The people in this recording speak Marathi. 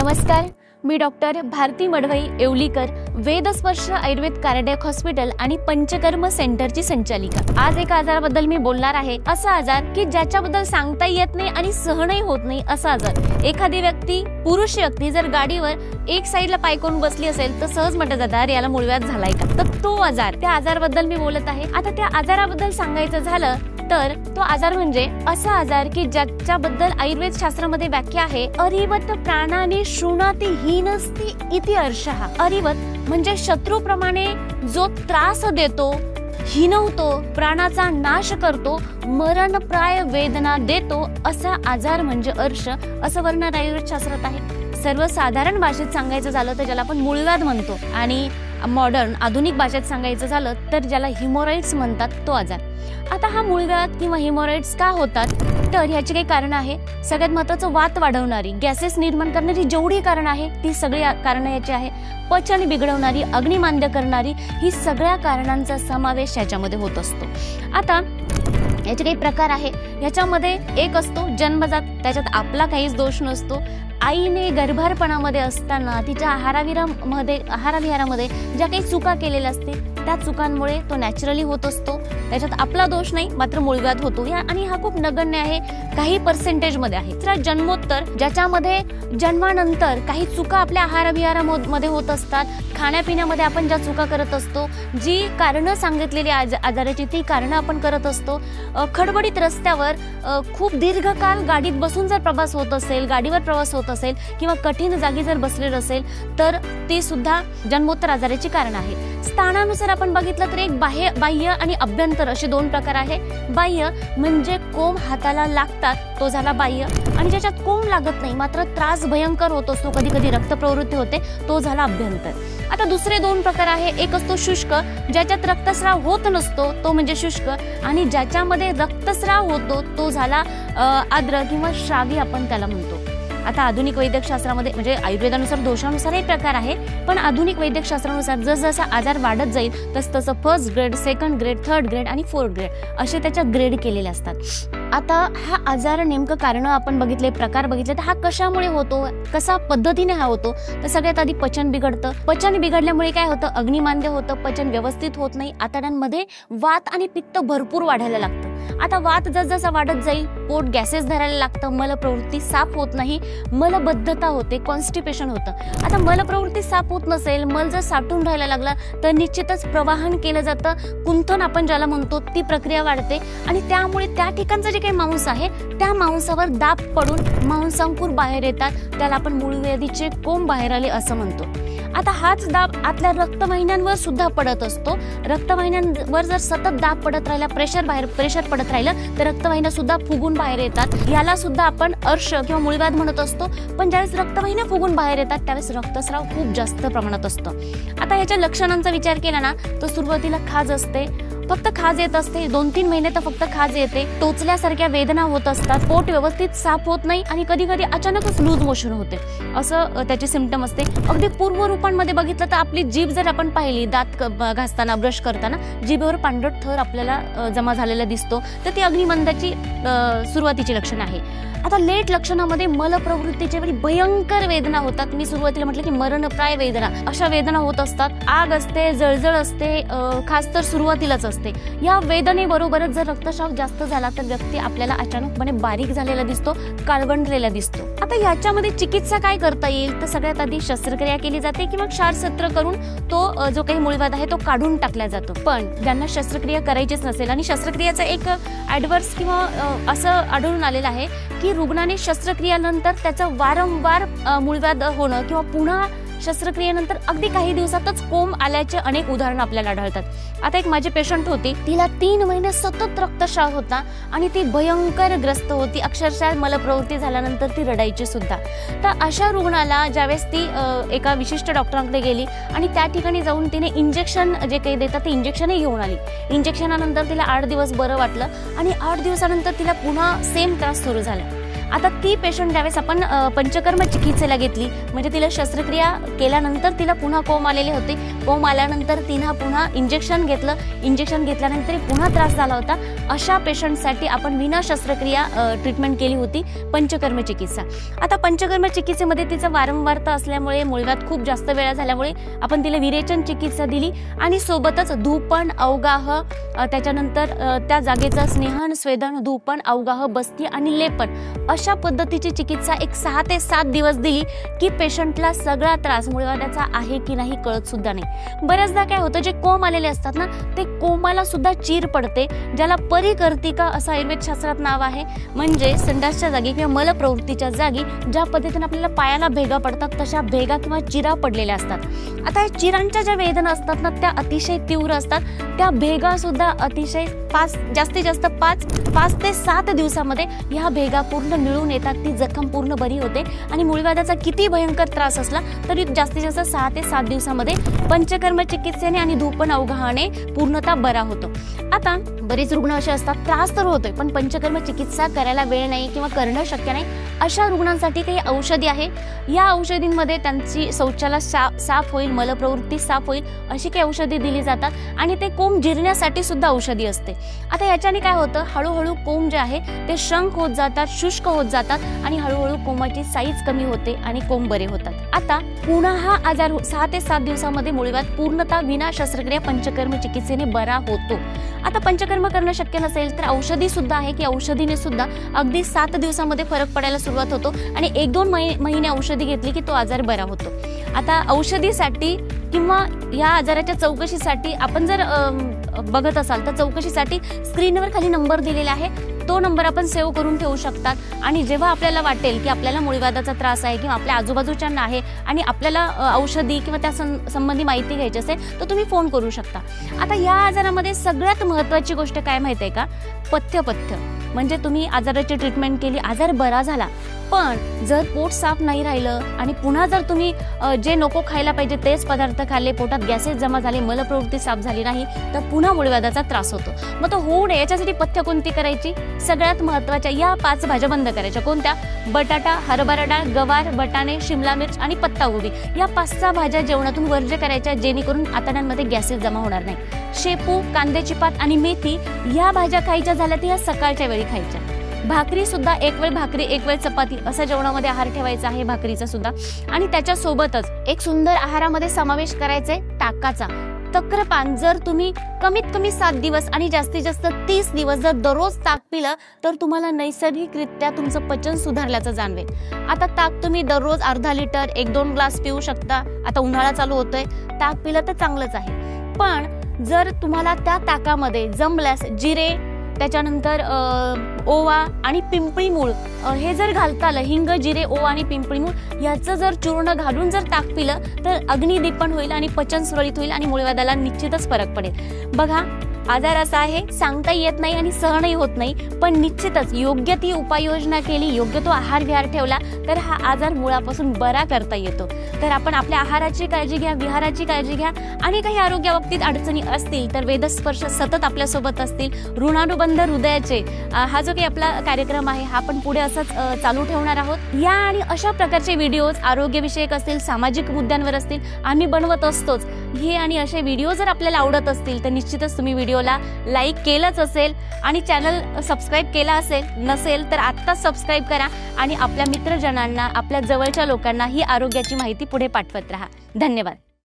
नमस्कार, मी doctor Bharati Madvai Yevlikar, Vedsparsh Ayurved cardiac hospital आणि पंचकर्म सेंटरची संचालिका। आज एका आजाराबद्दल मी बोलणार आहे। असा आजार की ज्याच्याबद्दल सांगता येत नाही आणि सहनही होत नाही असा आजार। एखादी व्यक्ती, पुरुष व्यक्ती जर गाडीवर एक साइडला पाय करून बसली असेल तर सहज म्हटलं जातं अरे याला मूळव्याध झालाय का। तर तो आजार, त्या आजाराबद्दल मी बोलत आहे। आता त्या आजाराबद्दल सांगायचं झालं तर तो आजार म्हणजे असा आजार की ज्याच्याबद्दल आयुर्वेद शास्त्रामध्ये व्याख्या आहे, अरिवत प्राणाने शृणाती हीनस्ति इति अर्षः। अरिवत म्हणजे शत्रूप्रमाणे जो त्रास देतो, हिनवतो, प्राणाचा नाश करतो, मरणप्राय वेदना देतो असा आजार म्हणजे अर्श, असं वर्णन आयुर्वेद शास्त्रात आहे। सर्वसाधारण भाषेत सांगायचं झालं तर ज्याला आपण मूळव्याध म्हणतो आणि मॉडर्न आधुनिक भाषेत सांगायचं झालं तर ज्याला हिमोरॉइड्स म्हणतात तो आजार। आता हा मूळव्याध किंवा हिमोरॉइड्स का होतात तर ह्याची काही कारण आहे। सगळ्यात महत्त्वाचं वात वाढवणारी, गॅसेस निर्माण करणारी जेवढी कारण आहे ती सगळी कारणं याची आहे। पचन बिघडवणारी, अग्निमांद्य करणारी, ही सगळ्या कारणांचा समावेश याच्यामध्ये होत असतो। आता याचे काही प्रकार आहे। याच्यामध्ये एक असतो जन्मजात, त्याच्यात आपला काहीच दोष नसतो। आईने गर्भारपणामध्ये असताना तिच्या आहारविहारामध्ये ज्या काही चुका केलेल्या असतील त्या चुकांमुळे तो नॅचरली होत असतो। त्याच्यात आपला दोष नाही, मात्र मूळव्याध होतो आणि हा खूप नगण्य आहे, काही पर्सेंटेज मध्ये आहे। दुसरा जन्मोत्तर, ज्याच्यामध्ये जन्मानंतर काही चुका आपल्या आहारविहारामध्ये होत असतात, खाण्यापिण्यामध्ये आपण ज्या चुका करत असतो, जी कारणं सांगितलेली आजाराची ती कारणं आपण करत असतो। खडबडीत रस्त्यावर खूप दीर्घकाळ गाडीत बसून जर प्रवास होत असेल, गाडीवर प्रवास होत असेल किंवा कठीण जागी जर बसलेलं असेल तर ती सुद्धा जन्मोत्तर आजाराची कारण आहे। स्थानानुसार आपण बघितलं तर एक बाह्य आणि अभ्यंतर असे दोन प्रकार आहे। बाह्य म्हणजे कोंब हाताला लागतात तो झाला बाह्य, आणि ज्याच्यात कोंब लागत नाही मात्र त्रास भयंकर होत असतो, कधी कधी रक्त प्रवृत्ती होते, तो झाला अभ्यंतर। आता दुसरे दोन प्रकार आहे। एक असतो शुष्क, ज्याच्यात रक्तस्राव होत नसतो तो म्हणजे शुष्क, आणि ज्याच्यामध्ये रक्तस्राव होतो तो झाला आर्द्र किंवा श्रावी आपण त्याला म्हणतो। आता आधुनिक वैद्यकशास्त्रामध्ये म्हणजे आयुर्वेदानुसार दोषानुसारही प्रकार आहे, पण आधुनिक वैद्यकशास्त्रानुसार जसजसा आजार वाढत जाईल तसतसं first grade, second grade, third grade आणि फोर्थ ग्रेड असे त्याच्या ग्रेड केलेले असतात। आता हा आजार नेमकं कारण आपण बघितले, प्रकार बघितले, तर हा कशामुळे होतो, कसा पद्धतीने हा होतो, तर सगळ्यात आधी पचन बिघडतं। पचन बिघडल्यामुळे काय होतं, अग्निमांद्य होतं, पचन व्यवस्थित होत नाही, आतड्यांमध्ये वात आणि पित्त भरपूर वाढायला लागतं। आता वात जसजसा वाढत जाईल पोट गॅसेस धरायला लागतं, मलप्रवृत्ती साफ होत नाही, मलबद्धता होते, कॉन्स्टिपेशन होतं। आता मलप्रवृत्ती साफ होत नसेल, मल जर साठून राहायला लागला तर निश्चितच प्रवाहन केलं जातं, कुंथन आपण ज्याला म्हणतो ती प्रक्रिया वाढते, आणि त्यामुळे त्या ठिकाणचं जे काही मांस आहे त्या मांसावर दाब पडून मांसांकुर बाहेर येतात, त्याला आपण मूळव्याधीचे कोंब बाहेर आले असं म्हणतो। आता हाच दाब आतल्या रक्तवाहिन्यांवर सुद्धा पडत असतो। रक्तवाहिन्यांवर जर सतत दाब पडत राहिला, प्रेशर पडत राहिलं तर रक्तवाहिन्या सुद्धा फुगून बाहेर येतात, याला सुद्धा आपण अर्श किंवा मूळव्याध म्हणत असतो। पण ज्यावेळेस रक्तवाहिन्या फुगून बाहेर येतात त्यावेळेस रक्तस्राव खूप जास्त प्रमाणात असतो। आता याच्या लक्षणांचा विचार केला ना तर सुरुवातीला खाज असते, फक्त खाज येत असते, 2-3 महिने तर फक्त खाज येते, टोचल्यासारख्या वेदना होत असतात, पोट व्यवस्थित साफ होत नाही आणि कधी कधी अचानकच लूज मोशन होते, असं त्याचे सिम्पटम असते। अगदी पूर्व रूपांमध्ये बघितलं तर आपली जीभ जर आपण पाहिली, दात घासताना, ब्रश करताना जीभेवर पांढरट थर आपल्याला जमा झालेला दिसतो, तर ती अग्निमंदाची सुरुवातीची लक्षण आहे। आता लेट लक्षणामध्ये मलप्रवृत्तीच्या वेळी भयंकर वेदना होतात। मी सुरुवातीला म्हटलं की मरणप्राय वेदना, अशा वेदना होत असतात, आग असते, जळजळ असते, खास तर सुरुवातीलाच असते। या वेदनेबरोबरच जर रक्तस्राव जास्त झाला तर व्यक्ती आपल्याला अचानकपणे बारीक झालेला दिसतो, काळवंडलेला दिसतो। आता याच्यामध्ये चिकित्सा काय करता येईल तर सगळ्यात आधी शस्त्रक्रिया केली जाते किंवा क्षारसत्र करून तो जो काही मूळव्याध आहे तो काढून टाकला जातो। पण ज्यांना शस्त्रक्रिया करायचीच नसेल, आणि शस्त्रक्रियेचा एक ॲडव्हर्स किंवा असं आढळून आलेलं आहे की रुग्णाने शस्त्रक्रियेनंतर त्याचं वारंवार मूळव्याध होणं किंवा पुन्हा शस्त्रक्रियेनंतर अगदी काही दिवसातच कोंब आल्याचे अनेक उदाहरणं आपल्याला आढळतात। आता एक माझी पेशंट होती, तिला 3 महिने सतत रक्तस्राव होता आणि ती भयंकर ग्रस्त होती, अक्षरशः मलप्रवृत्ती झाल्यानंतर ती रडायची सुद्धा। तर अशा रुग्णाला ज्यावेळेस ती एका विशिष्ट डॉक्टरांकडे गेली आणि त्या ठिकाणी जाऊन तिने इंजेक्शन जे काही देतात ते इंजेक्शनही घेऊन आली। इंजेक्शनानंतर तिला 8 दिवस बरं वाटलं आणि 8 दिवसानंतर तिला पुन्हा सेम त्रास सुरू झाला। आता ती पेशंट ज्यावेळेस आपण पंचकर्म चिकित्सेला घेतली, म्हणजे तिला शस्त्रक्रिया केल्यानंतर तिला पुन्हा कोंब आलेले होते. कोंब आल्यानंतर तिनं पुन्हा इंजेक्शन घेतलं. इंजेक्शन घेतल्यानंतर पुन्हा त्रास झाला होता. अशा पेशंटसाठी आपण विना शस्त्रक्रिया ट्रीटमेंट केली होती, पंचकर्म चिकित्सा. आता पंचकर्म चिकित्सेमध्ये तिचं वारंवारता असल्यामुळे, मुळव्याध खूप जास्त वेळा झाल्यामुळे आपण तिला विरेचन चिकित्सा दिली आणि सोबतच धूपन, अवगाह, त्याच्यानंतर त्या जागेचं स्नेहन, स्वेदन, धूपन, अवगाह, बस्ती आणि लेपन अशा पद्धतीची चिकित्सा एक 6 ते 7 दिवस दिली की पेशंटला सगळा त्रास मुळव्याधाचा आहे की नाही कळत सुद्धा नाही. बऱ्याचदा काय होतं, जे कोंब आलेले असतात ना, ते कोंबाला सुद्धा चीर पडते, ज्याला परिकर्तिका असं आयुर्वेद शास्त्रात नाव आहे. म्हणजे संडासच्या जागी किंवा मलप्रवृत्तीच्या जागी ज्या पद्धतीने आपल्याला पायाला भेगा पडतात तशा भेगा किंवा चिरा पडलेल्या असतात. आता या चिरांच्या ज्या वेदना असतात ना, त्या अतिशय तीव्र असतात. त्या भेगा सुद्धा अतिशय जास्तीत जास्त 5 ते 7 दिवसामध्ये ह्या भेगा पूर्ण निळून येतात. ती जखम पूर्ण बरी होते आणि मुळव्याधाचा किती भयंकर त्रास असला तरी जास्तीत जास्त 6 ते 7 दिवसामध्ये पंचकर्म चिकित्सेने आणि धूपन अवगाहाने पूर्णतः बरा होतो. आता बरेच रुग्ण असे असतात, त्रास तर होतोय पण पंचकर्म चिकित्सा करायला वेळ नाही किंवा करणं शक्य नाही. अशा रुग्णांसाठी काही औषधी आहे. या औषधींमध्ये त्यांची शौचालय साफ होईल, मलप्रवृत्ती साफ होईल अशी काही औषधी दिली जातात आणि ते कोंब जिरण्यासाठी सुद्धा औषधी असते. आता याच्याने काय होतं, हळूहळू कोंब जे आहे ते श्रंक होत जातात, शुष्क होत जातात आणि हळूहळू कोंबाची साईज कमी होते आणि कोंब बरे होतात. आता पुन्हा हा आजार 6 ते 7 दिवसामध्ये मुळव्याध पूर्णतः विना शस्त्रक्रिया पंचकर्म चिकित्सेने बरा होतो. आता पंचकर्म करणं शक्य नसेल तर औषधी सुद्धा आहे की औषधीने सुद्धा अगदी 7 दिवसामध्ये फरक पडायला सुरुवात होतो आणि 1-2 महिने औषधी घेतली की तो आजार बरा होतो. आता औषधीसाठी किंवा या आजाराच्या चौकशीसाठी आपण जर बघत असाल तर चौकशीसाठी स्क्रीनवर खाली नंबर दिलेला आहे, तो नंबर आपण सेव्ह करून ठेवू शकतात. आणि जेव्हा आपल्याला वाटेल की आपल्याला मुळव्याधाचा त्रास आहे किंवा आपल्या आजूबाजूच्यांना आहे आणि आपल्याला औषधी किंवा त्या संबंधी माहिती घ्यायची असेल तर तुम्ही फोन करू शकता. आता या आजारामध्ये सगळ्यात महत्त्वाची गोष्ट काय माहिती आहे का, पथ्य. म्हणजे तुम्ही आजाराची ट्रीटमेंट केली, आजार बरा झाला, पण जर पोट साफ नाही राहिलं आणि पुन्हा जर तुम्ही जे नको खायला पाहिजे तेच पदार्थ खाल्ले, पोटात गॅसेस जमा झाले, मलप्रवृत्ती साफ झाली नाही तर पुन्हा मुळव्याधाचा त्रास होतो. मग तो होऊ नये याच्यासाठी पथ्य कोणती करायची, सगळ्यात महत्त्वाच्या या 5 भाज्या बंद करायच्या. कोणत्या, बटाटा, हरभरा डाळ, गवार, बटाणे, शिमला मिर्च आणि पत्ताकोबी या 5 भाज्या जेवणातून वर्ज्य करायच्या, जेणेकरून आतड्यांमध्ये गॅसेस जमा होणार नाही. शेपू, कांद्याची पात आणि मेथी या भाज्या खायच्या झाल्या तर या सकाळच्या वेळी खायच्या. भाकरी सुद्धा, एक वेळ भाकरी एक वेळ चपाती असं जेवणामध्ये आहार ठेवायचा आहे भाकरीचा सुद्धा. आणि त्याच्या सोबतच एक सुंदर आहारामध्ये समावेश करायचा आहे ताकाचा. तक्रपान जर तुम्ही कमीत कमी 7 दिवस आणि जास्तीत जास्त 30 दिवस जर दररोज ताक पिलं तर तुम्हाला नैसर्गिकरित्या तुमचं पचन सुधारल्याचं जाणवेल. आता ताक तुम्ही दररोज अर्धा लिटर 1-2 ग्लास पिऊ शकता. आता उन्हाळा चालू होतोय, ताक पिलं तर चांगलंच आहे. पण जर तुम्हाला त्या ताकामध्ये जमल्यास जिरे, त्याच्यानंतर ओवा आणि पिंपळी मूळ हे जर घालता आलं, हिंग, जिरे, ओवा आणि पिंपळी मूळ याचं जर चूर्ण घालून जर ताक पिलं तर अग्निदीपन होईल आणि पचन सुरळीत होईल आणि मुळव्याधाला निश्चितच फरक पडेल. बघा, आजार असा आहे, सांगता येत नाही आणि सहनही होत नाही, पण निश्चितच योग्य ती उपाययोजना केली, योग्य तो आहार विहार ठेवला तर हा आजार मुळापासून बरा करता येतो. तर आपण आपल्या आहाराची काळजी घ्या, विहाराची काळजी घ्या आणि काही आरोग्याबाबतीत अडचणी असतील तर वेदस्पर्श सतत आपल्यासोबत असतील. ऋणानुबंध हृदयाचे हा जो काही आपला कार्यक्रम आहे हा आपण पुढे असंच चालू ठेवणार आहोत. या आणि अशा प्रकारचे व्हिडिओज आरोग्यविषयक असतील, सामाजिक मुद्द्यांवर असतील, आम्ही बनवत असतोच. हे आणि असे व्हिडिओ जर आपल्याला आवडत असतील तर निश्चितच तुम्ही व्हिडिओला लाईक केलंच असेल आणि चॅनल सबस्क्राईब केला असेल, नसेल तर आत्ताच सबस्क्राईब करा आणि आपल्या मित्रजनांना, आपल्या जवळच्या लोकांना ही आरोग्याची माहिती पुढे पाठवत राहा. धन्यवाद.